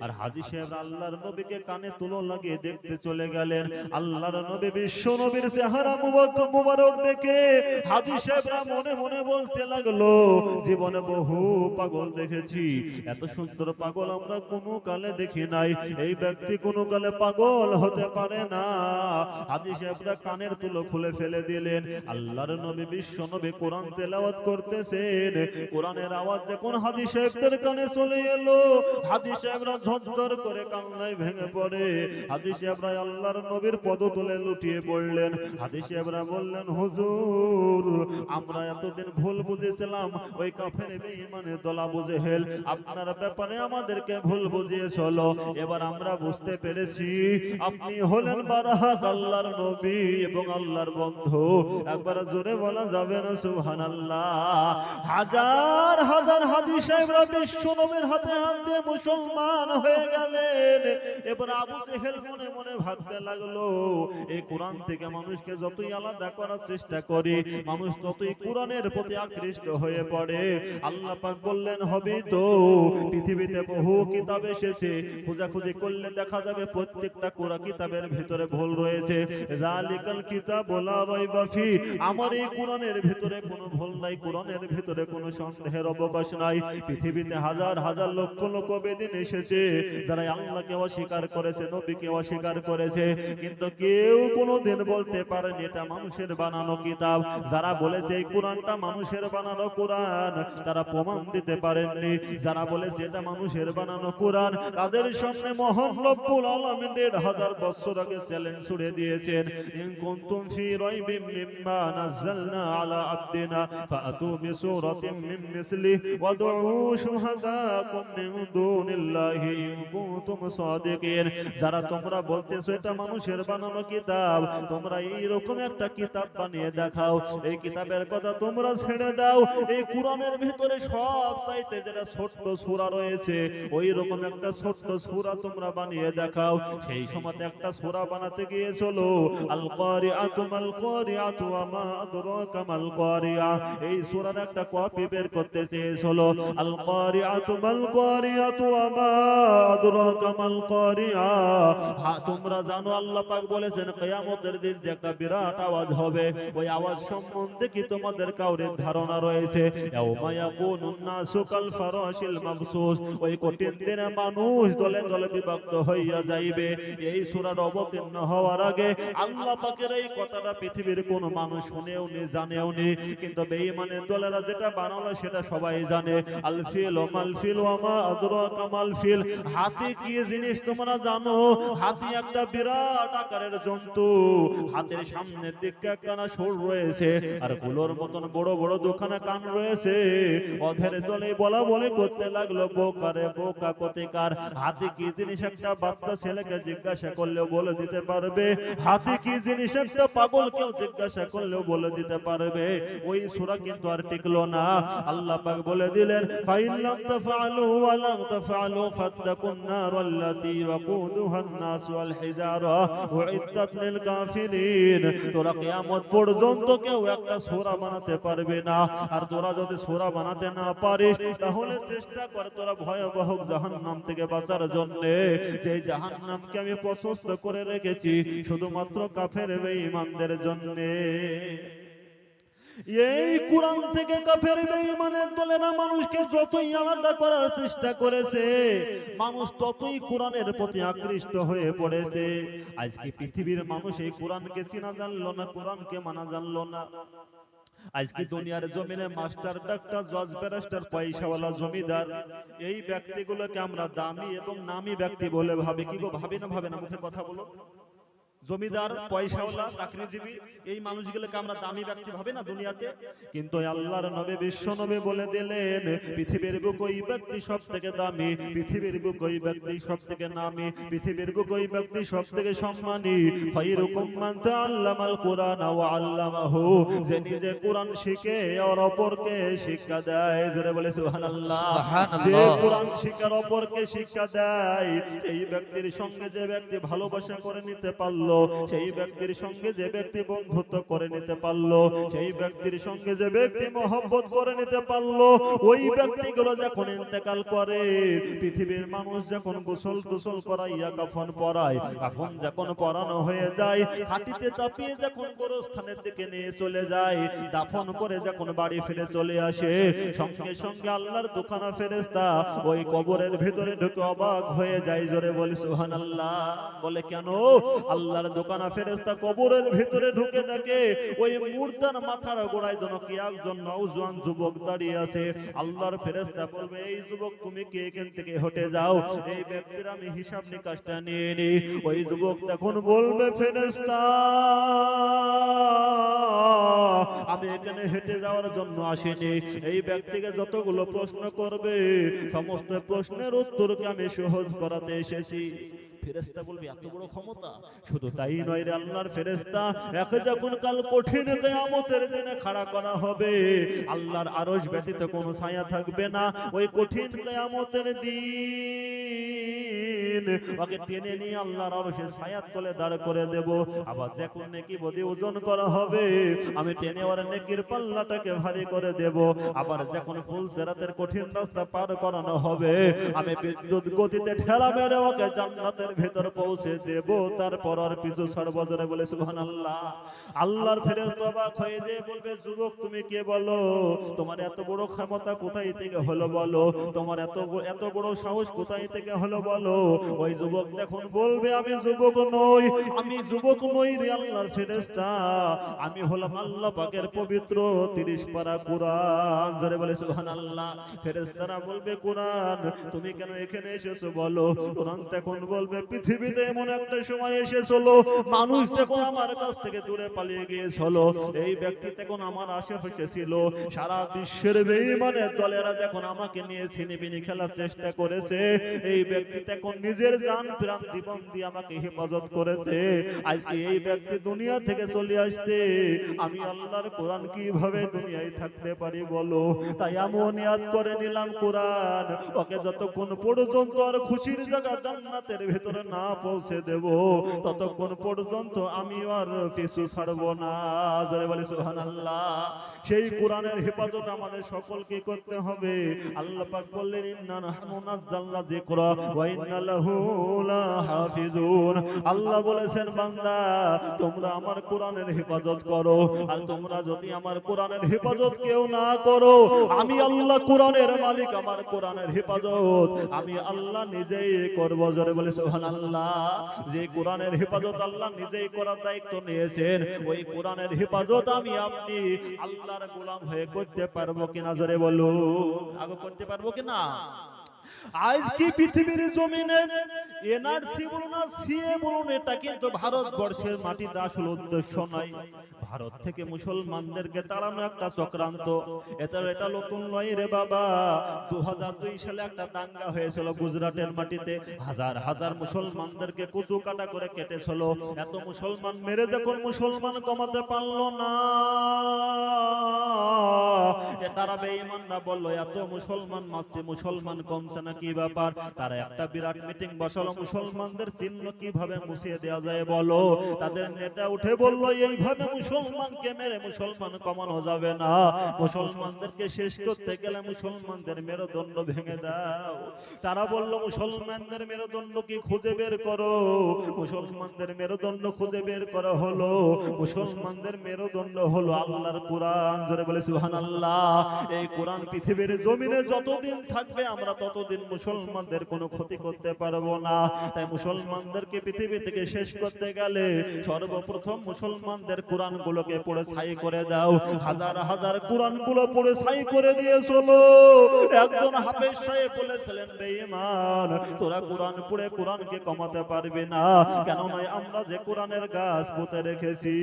আর হাজী সাহেব আল্লাহর নবীকে কানে তুলো লাগিয়ে দেখতে চলে গেলেন। আল্লাহর নবী বিশ্ব নবীর চেহারা মুবারক দেখে হাজী সাহেবরা মনে মনে বলতে লাগলো, জীবনে বহু পাগল দেখেছি, এত সুন্দর পাগল আমরা কোনো কালে দেখি নাই, এই ব্যক্তি কোনো কালে পাগল হতে পারে না। হাজী সাহেবরা কানের তুলো খুলে ফেলে দিলেন। আল্লাহর নবী বিশ্ব নবী কোরআন তেলাওয়াত করতেছেন, কোরআনের আওয়াজ যখন হাজী সাহেবদের কানে চলে এলো, হাজী সাহেবরা ঝরঝর করে কান্নায় ভেঙে পড়ে। হাজী সাহেবরা আল্লাহর নবীর পদতলে লুটিয়ে পড়লেন। হাজী সাহেবরা বললেন, হুজুর আমরা এতদিন ভুল বুঝেছিলাম, ওই কাফের বেঈমানের দল আবু জেহেল আপনার ব্যাপারে আমাদেরকে ভুল বুঝিয়েছিল, এবার আমরা বুঝতে পেরেছি আপনি হলেন বারাহাত আল্লাহর নবী এবং আল্লাহর বন্ধু। একবার জোরে বলা যাবে না সুবহানাল্লাহ? হাজার হাজার হাজী সাহেবরা বিশ্ব নবীর হাতে হাত দিয়ে মুসলমান হয়ে গেলেন। এবার আবু জেহেল মনে মনে ভাবতে লাগলো, এই কোরআন থেকে মানুষকে যতই আলাদা করার চেষ্টা করি, মানুষ ততই কোরআনের প্রতি আকৃষ্ট হয়ে পড়ে। আল্লাহ পাক বললেন, হবে তো, পৃথিবীতে বহু কিতাব এসেছে, খোঁজাখুঁজি করলে দেখা যাবে প্রত্যেকটা কোরআন কিতাবের ভিতরে ভুল রয়েছে। যালিকাল কিতাবু লা রাইবা ফি, আমার এই কোরআনের ভিতরে কোনো ভুল নাই, কোরআনের ভিতরে কোনো সন্দেহের অবকাশ নাই। পৃথিবীতে হাজার হাজার লক্ষ লক্ষ বেদিন এসেছে, যারা আল্লাহকে অস্বীকার করেছে, নবীকে অস্বীকার করেছে, কিন্তু কেউ কোনোদিন বলতে পারেনি এটা মানুষের বানানো কিতাব। যারা বলেছে এই কোরআনটা মানুষের বানানো কোরআন, তারা প্রমাণ দিতে পারেননি। যারা বলেছে এটা মানুষের বানানো কোরআন, তাদের সামনে মহান রব্বুল আলামিন ১,৫০০ বছর আগে চ্যালেঞ্জ ছুড়ে দিয়েছেন, ইন কুনতুম ফি রাইবিম মিম্মা নাযালনা আলা আবদিনা ফাআতু বিসূরাতিন মিন মিসলিহি ওয়াদউ শুহাদাকুম মিন দুনিল্লাহি ইন কুনতুম সাদিকিন। যারা তোমরা বলতেছো এটা মানুষের বানানো কিতাব, তোমরা এইরকম একটা কিতাব বানিয়ে দেখাও। এই কিতাবের কথা তোমরা ছেড়ে দাও, এই কোরআনের ভিতরে সব চাইতে যেটা ছোট্ট সূরা রয়েছে, ওই রকম একটা ছোট্ট সূরা তোমরা বানিয়ে দেখাও। সেই সময় একটা সূরা বানাতে গিয়েছিল, আল কারিআতু মাল কারিআতু ওয়া মা আদরাকা মাল কারিআ, এই সূরার একটা কপি বের করতে চেয়েছিল। আল কারিআতু মাল কারিআতু ওয়া মা আদরাকা মাল কারিআ, তোমরা জানো আল্লাহ পাক বলেছেন কিয়ামতের দিন যে একটা বিরাট আওয়াজ হবে, ওই আওয়াজ সম্বন্ধে কি তোমাদের কাউরে ধারণা রয়েছে? ইয়াউমা ইয়াকুনুন নাসু কাল ফারাশিল মাবসুস, ওই কঠিন দিনে মানুষ দলে দলে বিভক্ত হইয়া যাইবে। এই সূরার অবতীর্ণ হওয়ার আগে আল্লাহ পাকের এই কথাটা পৃথিবীর কোন মানুষ শুনেও নি, জানেও নি, কিন্তু বেঈমানের দলেরা যেটা বানালো সেটা সবাই জানে। আল ফিল ওয়া মাল ফিল ওয়া মা আদরাকা মাল ফিল, হাতি কি জিনিস তোমরা জানো? হাতি একটা বিরাট আকারের জন্তু, হাতের সামনের দিকে একখানা সুর রয়েছে, আর গুলোর মতন বড় বড় দুখানা কান রয়েছে। অধের দলে বলা বলে করতে লাগলো, বোকারে বোকা কোতিকার, হাতি কি জিনিস একটা বাচ্চা ছেলেকে জিজ্ঞাসা করলেও বলে দিতে পারবে, হাতি কি জিনিস একটা পাগল কেউ জিজ্ঞাসা করলেও বলে দিতে পারবে। ওই সূরা কিন্তু আর টিকলো না। আল্লাহ পাক বলে দিলেন, ফাইন লাম তাফআলু ওয়া লাম তাফআলু ফাত্তাকুন নার আল্লাতী ওয়াকুদুহান নাস ওয়াল হিজারা উইদ্দাত লিল কাফিরিন। তোরা কিয়ামত পর্যন্ত কেউ একটা সূরা বানাতে পারবে না, আর তোরা যদি সূরা বানাতে না পারিস তাহলে চেষ্টা কর তোরা ভয়াবহ জাহান্নাম থেকে বাঁচার জন্য, যে জাহান্নামকে আমি প্রশস্ত করে রেখেছি শুধুমাত্র কাফের বেঈমানদের জন্য। এই কোরআন থেকে কাফের বেঈমানের দলেরা মানুষকে যতই আলাদা করার চেষ্টা করেছে, মানুষ ততই কোরআনের প্রতি আকৃষ্ট হয়ে পড়েছে। আজকে পৃথিবীর মানুষ এই কোরআনকে চিনা জানলো না, কোরআনকে মানা জানলো না। আজকে দুনিয়ার জমিনে মাস্টার, ডাক্তার, জজ, ব্যারিস্টার, পয়সাওয়ালা, জমিদার, এই ব্যক্তিগুলোকে আমরা দামি এবং নামী ব্যক্তি বলে ভাবি। কি গো, ভাবি না? ভাবে না? মুখে কথা বলো। জমিদার, পয়সাওয়ালা, চাকরিজীবী, এই মানুষগুলোকে আমরা দামি ব্যক্তি ভাবে না দুনিয়াতে? কিন্তু আল্লাহর নবী বিশ্ব নবী বলে দিলেন, পৃথিবীর বুকে ওই ব্যক্তি সবথেকে দামি, পৃথিবীর বুকে ওই ব্যক্তি সবথেকে নামী, পৃথিবীর বুকে ওই ব্যক্তি সবথেকে সম্মানী। খায়রুকুম মান তাআল্লামাল কুরআন ওয়া আল্লামাহু, যে নিজে কোরআন শিখে আর অপরকে শিক্ষা দেয়। জোরে বলে সুবহানাল্লাহ। যে কোরআন শিখার অপরকে শিক্ষা দেয়, এই ব্যক্তির সঙ্গে যে ব্যক্তি ভালোবাসা করে নিতে পারলো, পারলো, সেই ব্যক্তির সঙ্গে যে ব্যক্তি বন্ধুত্ব করে নিতে পারলো, সেই ব্যক্তির সঙ্গে যে ব্যক্তি মহব্বত করে নিতে পারলো, ওই ব্যক্তিগুলো যখন ইন্তেকাল করে, পৃথিবীর মানুষ যখন গোসল টোসল করাইয়া কাফন পরায়, কাফন যখন পরানো হয়ে যায়, খাটিতে চাপিয়ে যখন গোরস্থানের দিকে নিয়ে চলে যায়, দাফন করে যখন বাড়ি ফিরে চলে আসে, সঙ্গে সঙ্গে আল্লাহর দুখানা ফেরেশতা ওই কবরের ভিতরে ঢুকে অবাক হয়ে যায়। জোরে বলি সুবহানাল্লাহ। বলে কেন? আল্লাহর দুখানা ফেরেশতা কবরের ভিতরে ঢুকে দেখে ওই মুর্দার মাথার গোড়ায় যেন কি একজন নওজোয়ান যুবক দাঁড়িয়ে আছে। আল্লাহর ফেরেশতা বলবে, এই যুবক তুমি কে, এখান থেকে হটে যাও, এই ব্যক্তির আমি হিসাব নিকাশটা নিয়ে নি। ওই যুবক তখন বলবে, ফেরেশতা আমি এখানে হেঁটে যাওয়ার জন্য আসিনি, এই ব্যক্তিকে যতগুলো প্রশ্ন করবে সমস্ত প্রশ্নের উত্তরকে আমি সহজ করাতে এসেছি। ফেরেশতা বলবে, এত বড় ক্ষমতা? শুধু তাই নয় রে আল্লাহর ফেরেশতা, একে যখন কাল কঠিন কিয়ামতের দিনে খাড়া করা হবে, আল্লাহর আরশ ব্যতীত কোনো ছায়া থাকবে না। ওই কঠিন কিয়ামতের দিন ওকে টেনে নিয়ে আল্লাহর আরশের ছায়ার তলে দাঁড় করে দেব। আবার যখন নেকি বদি ওজন করা হবে, আমি টেনে ওর নেকির পাল্লাটাকে ভারী করে দেব। আবার যখন ফুল সিরাতের কঠিন রাস্তা পার করানো হবে, আমি বিদ্যুৎ গতিতে ঠেলা মেরে ওকে জান্নাতের ভেতর পৌঁছে দেব, তারপর আর পিছু ছাড়ব। জোরে বলে সুবহানাল্লাহ। আল্লাহর ফেরেশতা অবাক হয়ে যে বলবে, যুবক তুমি কে বলো? তোমার এত বড় ক্ষমতা কোথায় থেকে হলো বলো? তোমার এত বড় সাহস কোথায় থেকে হলো বলো? ওই যুবক তখন বলবে, আমি যুবক নই, আমি যুবক নই রে আল্লাহর ফেরেশতা, আমি হলাম আল্লাহ পাকের পবিত্র 30 পারা কুরআন। জোরে বলে সুবহানাল্লাহ। ফেরেশতারা বলবে, কুরআন তুমি কেন এখানে এসেছো বলো? কুরআন তখন বলবে, পৃথিবীতে এমন একটা সময় এসেছিল, মানুষ যখন আমার কাছ থেকে দূরে পালিয়ে গিয়েছিল, এই ব্যক্তি তখন আমার আশেপাশে ছিল, সারা বিশ্বের বেঈমানের দলেরা যখন আমাকে নিয়ে ছিনিবিনি খেলার চেষ্টা করেছে, এই ব্যক্তি তখন নিজের জান প্রাণ জীবন দিয়ে আমাকে হেফাজত করেছে। আজকে এই ব্যক্তি দুনিয়া থেকে চলে আসতে আমি আল্লাহর কোরআন কিভাবে দুনিয়ায় থাকতে পারি বলো? তাই আমি নিয়াত করে নিলাম, কোরআন ওকে যতক্ষণ পর্যন্ত আর খুশির জায়গা জান্নাতের ভেতরে না পৌঁছে দেব, ততক্ষণ পর্যন্ত আমি আর পিছু ছাড়বো না। জোরে বলি সুবহানাল্লাহ। সেই কোরআনের হেফাজত আমাদের সকলকে করতে হবে। আল্লাহ পাক বললেন, ইন্না নাহনু নাযালনা যিকরা ওয়া ইন্না লাহু লাহাফিজুন। আল্লাহ বলেছেন, বান্দা তোমরা আমার কোরআনের হেফাজত করো, আর তোমরা যদি আমার কোরআনের হেফাজত কেউ না করো, আমি আল্লাহ কোরআনের মালিক, আমার কোরআনের হেফাজত আমি আল্লাহ নিজেই করব। জোরে বলে সুবহানাল্লাহ। যে কোরআনের হেফাজত আল্লাহ নিজেই করার দায়িত্ব নিয়েছেন, ওই কোরআনের হেফাজত আমি আপনি আল্লাহর গোলাম হয়ে করতে পারবো কিনা? জোরে বলো, আগে করতে পারবো কিনা? আজ কি পৃথিবীর জমিনে এনআরসি বলুন না সিএ বলুন, এটা কিন্তু ভারতবর্ষের মাটিতে আসল উদ্দেশ্য নয়। ভারত থেকে মুসলমানদেরকে তাড়ানো একটা চক্রান্ত। এটা নতুন নয় রে বাবা। 2002 সালে একটা দাঙ্গা হয়েছিল গুজরাটের মাটিতে, হাজার হাজার মুসলমানদেরকে কুচু কাটা করে কেটেছিল। এত মুসলমান মেরে যখন মুসলমান কমাতে পারলো না, তারা বেঈমানরা বলল, এত মুসলমান মারছে, মুসলমান কমছে না, কি ব্যাপার? তারা একটা বিরাট মিটিং বসালো, মুসলমানদের চিহ্ন কিভাবে মুছিয়ে দেওয়া যায় বলো। তাদের নেতা উঠে বলল, এইভাবে মুসলমানকে মেরে মুসলমান কমানো যাবে না, মুসলমানদেরকে শেষ করতে গেলে মুসলমানদের মেরুদণ্ড ভেঙে দাও। তারা বলল, মুসলমানদের মেরুদণ্ড কি খুঁজে বের করো। মুসলমানদের মেরুদণ্ড খুঁজে বের করা হলো। মুসলমানদের মেরুদণ্ড হলো আল্লাহর কোরআন। জোরে বলে সুবহানাল্লাহ। এই কোরআন পৃথিবীর জমিনে যতদিন থাকবে আমরা ততদিন মুসলমানদের কোনো ক্ষতি করতে পারবো না। তাই মুসলমানদেরকে পৃথিবী থেকে শেষ করতে গেলে সর্বপ্রথম মুসলমানদের কোরআনগুলোকে পড়ে ছাই করে দাও। হাজার হাজার কোরআনগুলো পড়ে ছাই করে দিয়েছিল। একজন হাফেজ সাহেব বলেছিলেন, বেঈমান তোরা কোরআন পড়ে কোরআনকে কমাতে পারবি না, কেন নয় আমরা যে কোরআনের গাছ পুঁতে রেখেছি।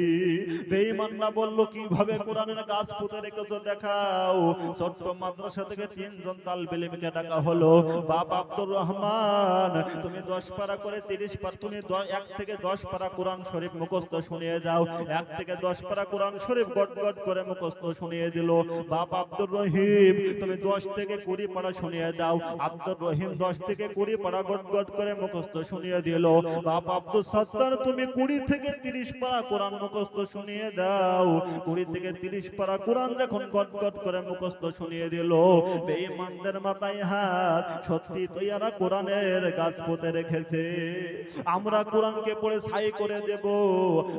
বেঈমানরা বলল, কিভাবে কোরআনের গাছ পুঁতে রেখেছো দেখাও। ছোট্ট মাদ্রাসা থেকে 3 জন তালবে ইলমকে ডাকা হলো। বাপ আব্দুর রহমান, তুমি 10 পারা করে 30 পারা, তুমি 1 থেকে 10 পারা কোরআন শরীফ মুখস্থ শুনিয়ে দাও। 1 থেকে 10 পারা কোরআন শরীফ গট গট করে মুখস্থ শুনিয়ে দিল। বাপ আব্দুর রহিম তুমি 10 থেকে 20 পারা শুনিয়ে দাও। আব্দুর রহিম 10 থেকে 20 পারা গট গট করে মুখস্থ শুনিয়ে দিল। বাপ আব্দুল সত্তার তুমি 20 থেকে 30 পারা কোরআন মুখস্থ শুনিয়ে দাও। 20 থেকে 30 পারা কোরআন যখন গট গট করে মুখস্থ শুনিয়ে দিল, বেঈমানদের মাথায় হাত। সত্যি তো এরা কোরআনের গাছ পুঁতে রেখেছে, আমরা কোরআনকে পড়ে ছাই করে দেব।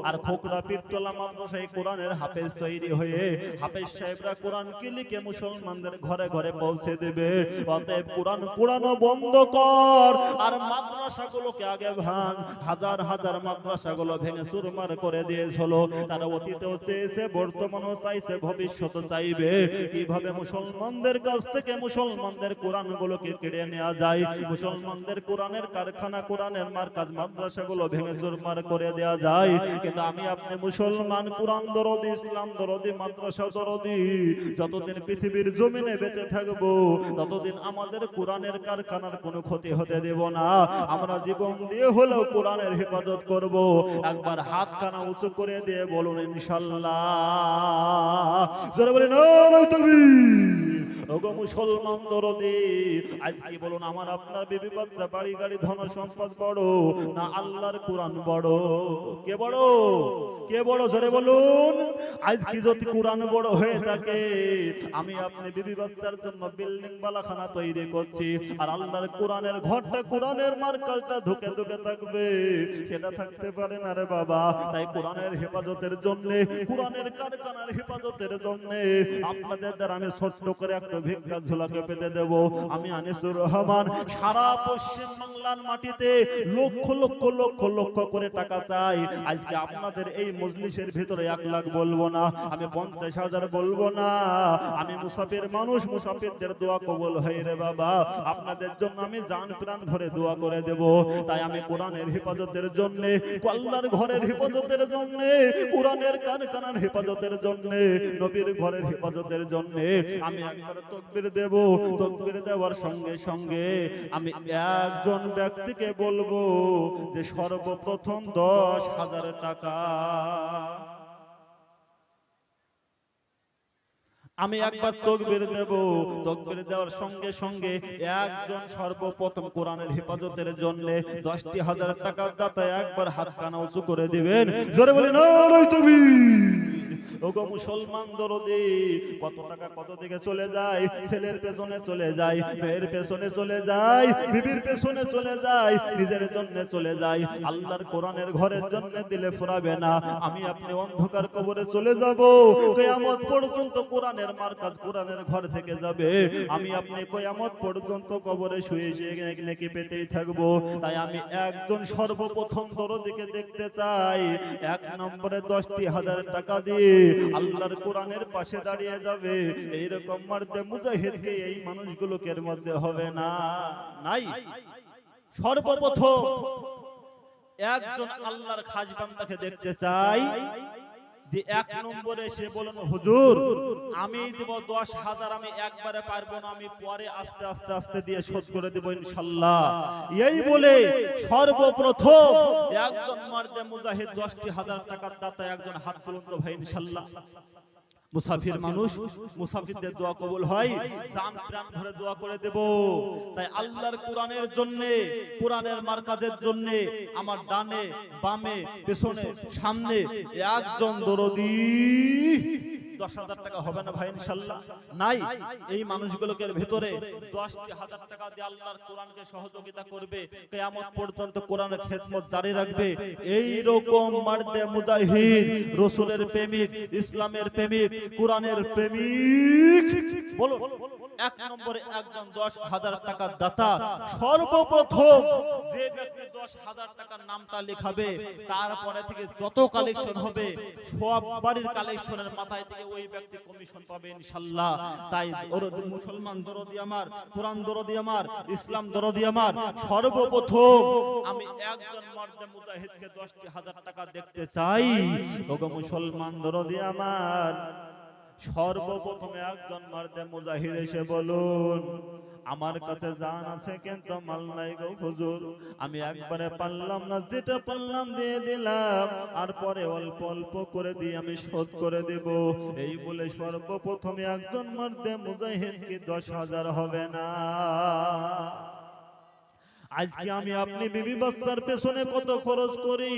আর খোকরা পীরতলা মাদ্রাসায় কোরআনের হাফেজ তৈরি হয়ে হাফেজ সাহেবরা কোরআনকে লিখে মুসলমানদের ঘরে ঘরে পৌঁছে দেবে। অতএব কোরআন পোড়ানো বন্ধ কর, আর মাদ্রাসাগুলোকে আগে ভাঙ। হাজার হাজার মাদ্রাসাগুলো ভেঙে চুরমার করে দিয়েছিল। তারা অতীতেও চেয়েছে, বর্তমানেও চাইছে, ভবিষ্যতে চাইবে কিভাবে মুসলমানদের কাছ থেকে মুসলমানদের কোরআনগুলোকে কেড়ে নেওয়া যায়, মুসলমানদের কোরআনের কারখানা, কোরআনের মার্কাজ মাদ্রাসাগুলো ভেঙে চুরমার করে দেওয়া যায়। কিন্তু আমি আপনি মুসলমান, কোরআন দরদি, ইসলাম দরদি, মাদ্রাসা দরদি, যতদিন পৃথিবীর জমিনে বেঁচে থাকবো ততদিন আমাদের কোরআনের কারখানার কোনো ক্ষতি হতে দেব না। আমরা জীবন দিয়ে হলেও কোরআনের হেফাজত করব। একবার হাত কানা উঁচু করে দিয়ে বলুন ইনশাআল্লাহ। যারা বলেন নারায়ে তাকবীর। ওগো মুসলমান দরদি, আজ কি বলুন, আমার আপনার বিবি বাচ্চা, বাড়ি গাড়ি, ধন সম্পদ বড় না আল্লাহর কোরআন বড়? কে বড়? কে বড়? জোরে বলুন। আজ কি যদি কোরআন বড় হয়ে থাকে, আমি আপনি বিবি বাচ্চার জন্য বিল্ডিং বালাখানা তৈরি করছি, আর আল্লাহর কোরআনের ঘরটা, কোরআনের মার্কাজটা ধুকে ধুকে থাকবে, সেটা থাকতে পারে না রে বাবা। তাই কোরআনের হেফাজতের জন্য, কোরআনের কারখানার হেফাজতের জন্য আপনাদের দ্বারা আমি ছোট্ট করে একটা ভিক্ষা ঝোলাকে পেতে দেব। আমি আনিসুর রহমান সারা পশ্চিম বাংলার মাটিতে লক্ষ লক্ষ লক্ষ লক্ষ করে টাকা চাই। আজকে আপনাদের এই মজলিসের ভিতরে 1 লাখ বলবো না, আমি 50,000 বলবো না। আমি মুসাফির মানুষ, মুসাফিরদের দোয়া কবুল হয় রে বাবা। আপনাদের জন্য আমি জান প্রাণ ভরে দোয়া করে দেব। তাই আমি কোরআনের হেফাজতের জন্য, আল্লাহর ঘরের হেফাজতের জন্য, কোরআনের কারখানার হেফাজতের জন্য, নবীর ঘরের হেফাজতের জন্য আমি একবার তাকবীর দেব। তাকবীর দেওয়ার সঙ্গে সঙ্গে আমি একজন ব্যক্তিকে বলবো যে সর্বপ্রথম 10,000 টাকা আমি একবার তাকবীর দেব। তাকবীর দেওয়ার সঙ্গে সঙ্গে একজন সর্বপ্রথম কোরআনের হেফাজতের জন্য 10,000 টাকার দাতা একবার হাত কানা উঁচু করে দিবেন। জোরে বলি নারায়ে তাকবীর। ওগো মুসলমান দরদি, কত টাকা কত দিকে চলে যায়, ছেলের পেছনে চলে যায়, মেয়ের পেছনে চলে যায়, বিবির পেছনে চলে যায়, নিজের জন্য চলে যায়, আল্লাহর কোরআনের ঘরের জন্য দিলে ফুরাবে না। আমি আপনি অন্ধকার কবরে চলে যাব, কিয়ামত পর্যন্ত কোরআনের মার্কাজ, কোরআনের ঘর থেকে যাবে। আমি আপনি কিয়ামত পর্যন্ত কবরে শুয়ে শুয়ে নেকি পেতেই থাকবো। তাই আমি একজন সর্বপ্রথম দরদিকে দেখতে চাই, 1 নম্বরে 10,000 টাকা দিয়ে আল্লাহর কোরআনের পাশে দাঁড়িয়ে যাবে। এইরকম মারদে মুজাহিদকে এই মানুষগুলোকে এর মধ্যে হবে না, নাই। সর্বপ্রথম একজন আল্লাহর খাস বান্দাকে দেখতে চাই যে 1 নম্বরে সে বলেন, হুজুর আমি দেব 10,000, আমি একবারে পারবো না, আমি পরে আস্তে আস্তে আস্তে দিয়ে শোধ করে দেব ইনশাআল্লাহ। এই বলে সর্বপ্রথম একজন মারদে মুজাহিদ 10,000 টাকার দাতা একজন হাত তুলুন তো ভাই ইনশাআল্লাহ। মুসাফির মানুষ, মুসাফিরদের দোয়া কবুল হয়, জান প্রাণ ভরে দোয়া করে দেব। তাই আল্লাহর কোরআনের জন্য, কোরআনের মার্কাজের জন্য আমার ডানে বামে পেছনে সামনে একজন দরদি। 10,000 টাকা হবে না ভাই ইনশাআল্লাহ? নাই। এই মানুষগুলোকে ভিতরে 10,000 টাকা দিয়ে আল্লাহর কোরআনকে সহযোগিতা করবে, কিয়ামত পর্যন্ত কোরআনের খেদমত জারি রাখবে। এই রকম মারদে মুজাহিদ, রাসূলের প্রেমিক, ইসলামের প্রেমিক, কোরআনের প্রেমিক, বলো 1 নম্বরে একজন 10,000 টাকার দাতা। সর্বপ্রথম যে ব্যক্তি 10,000 টাকার নামটা লেখাবে, তারপরে থেকে যত কালেকশন হবে সব বাড়ির কালেকশনের মাথায় থেকে ওই ব্যক্তি কমিশন পাবে ইনশাআল্লাহ। তাই মুসলমান দরদি আমার, কোরআন দরদি আমার, ইসলাম দরদি আমার, সর্বপ্রথম আমি একজন মারদে মুজাহিদকে 10,000 টাকা দেখতে চাই। ওগো মুসলমান দরদি আমার, সর্বপ্রথম একজন মারদে মুজাহিদ এসে বলুন, আমার কাছে জান আছে কিন্তু মাল নাই গো হুজুর, আমি একবারে পারলাম না, যেটা পারলাম দিয়ে দিলাম, আর পরে অল্প অল্প করে দিয়ে আমি শোধ করে দেব। এই বলে সর্বপ্রথমে একজন মর্দে মুজাহিদ কি 10,000 হবে না? আজকে আমি আপনি বিবি বাচ্চার পেছনে কত খরচ করি,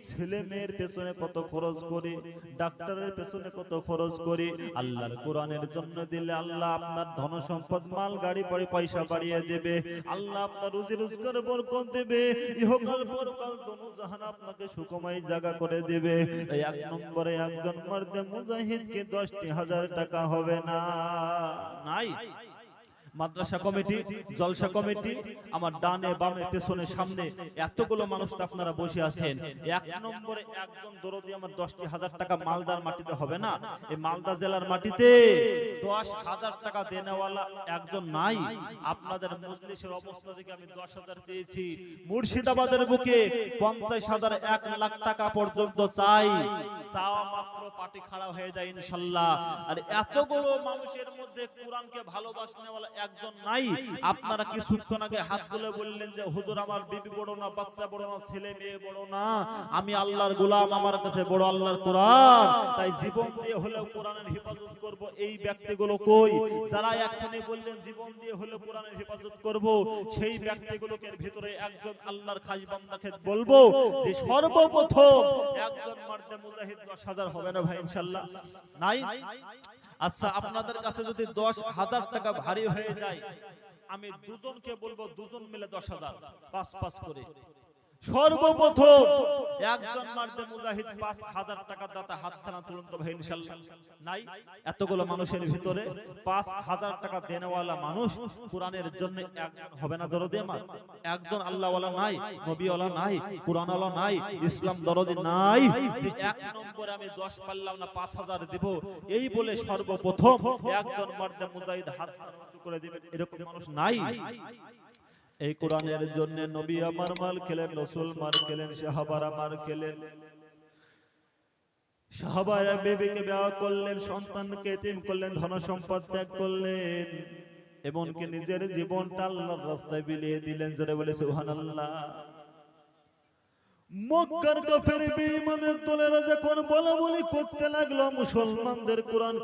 ছেলে মেয়ের পেছনে কত খরচ করি, ডাক্তারের পেছনে কত খরচ করি। আল্লাহর কোরআনের জন্য দিলে আল্লাহ আপনার ধন সম্পদ মাল গাড়ি বাড়ি পয়সা বাড়িয়ে দেবে, আল্লাহ আপনার রুজি রোজগার বরকত দেবে, ইহকাল পরকাল দোনো জাহান আপনাকে সুখময় জায়গা করে দেবে। এই এক নম্বরে একজন মর্দে মুজাহিদকে 10,000 টাকা হবে না? নাই। মাদ্রাসা কমিটি, জলসা কমিটি, আমার ডানে বামে পেছনে সামনে এতগুলো মানুষ তো আপনারা বসে আছেন, এক নম্বরে একজন দরদি আমার 10,000 টাকা মালদার মাটিতে হবে না? এই মালদা জেলার মাটিতে 10,000 টাকা দেনেওয়ালা একজন নাই? আপনাদের মজলিসের অবস্থা থেকে আমি 10,000 চেয়েছি, মুর্শিদাবাদের বুকে 50,000 1 লাখ টাকা পর্যন্ত চাই, চাওয়া মাত্র পার্টি খাড়া হয়ে যায় ইনশাল্লাহ। আর এতগুলো মানুষের মধ্যে কোরআনকে ভালোবাসনেওয়ালা একজন নাই। আপনারা কিছুক্ষণ আগে হাত তুলে বললেন যে হুজুর আমার বিবি বড় না, বাচ্চা বড় না, ছেলে মেয়ে বড় না, আমি আল্লাহর গোলাম, আমার কাছে বড় আল্লাহর কোরআন, তাই জীবন দিয়ে হলেও কোরআনের হেফাজত করব। এই ব্যক্তিগুলো কই? যারা এখনই বললেন জীবন দিয়ে হলেও কোরআনের হেফাজত করব, সেই ব্যক্তিগুলোকে ভিতরে একজন আল্লাহর খাস বান্দাকে বলবো যে সর্বপ্রথম একজন মর্দে মুজাহিদ 10,000 হবে না ভাই ইনশাআল্লাহ? নাই। আচ্ছা, আপনাদের কাছে যদি 10,000 টাকা ভারী হয়ে যায়, আমি দুজনকে বলবো দুজন মিলে 10,000 5-5 করে। সর্বপ্রথম একজন মর্দে মুজাহিদ 5,000 টাকা দাতা হাতখানা তুলুন তো ভাই ইনশাআল্লাহ? নাই। এতগুলো মানুষের ভিতরে 5,000 টাকা দেনেওয়ালা মানুষ কোরআনের জন্য একজন হবে না দরদি আমার? একজন আল্লাহওয়ালা নাই, নবীওয়ালা নাই, কোরআনওয়ালা নাই, ইসলাম দরদি নাই? যে এক নম্বরে আমি 10 পারলাম না 5,000 দেব, এই বলে সর্বপ্রথম একজন মর্দে মুজাহিদ হাতখানা উঁচু করে দিবেন, এরকম মানুষ নাই। এই কোরআনের জন্য নবী আমার মার খেলেন, রাসূল মার খেলেন, সাহাবারা মার খেলেন, সাহাবারা বিবিকে বিবাহ করলেন, সন্তানকে এতিম করলেন, ধন সম্পদ ত্যাগ করলেন, এমনকি নিজের জীবনটা আল্লাহর রাস্তায় বিলিয়ে দিলেন। জোরে বলে সুবহানাল্লাহ। মক্কার কাফের বেঈমানের দলেরা যখন বলাবলি করতে লাগলো মুসলমানদের কোরআন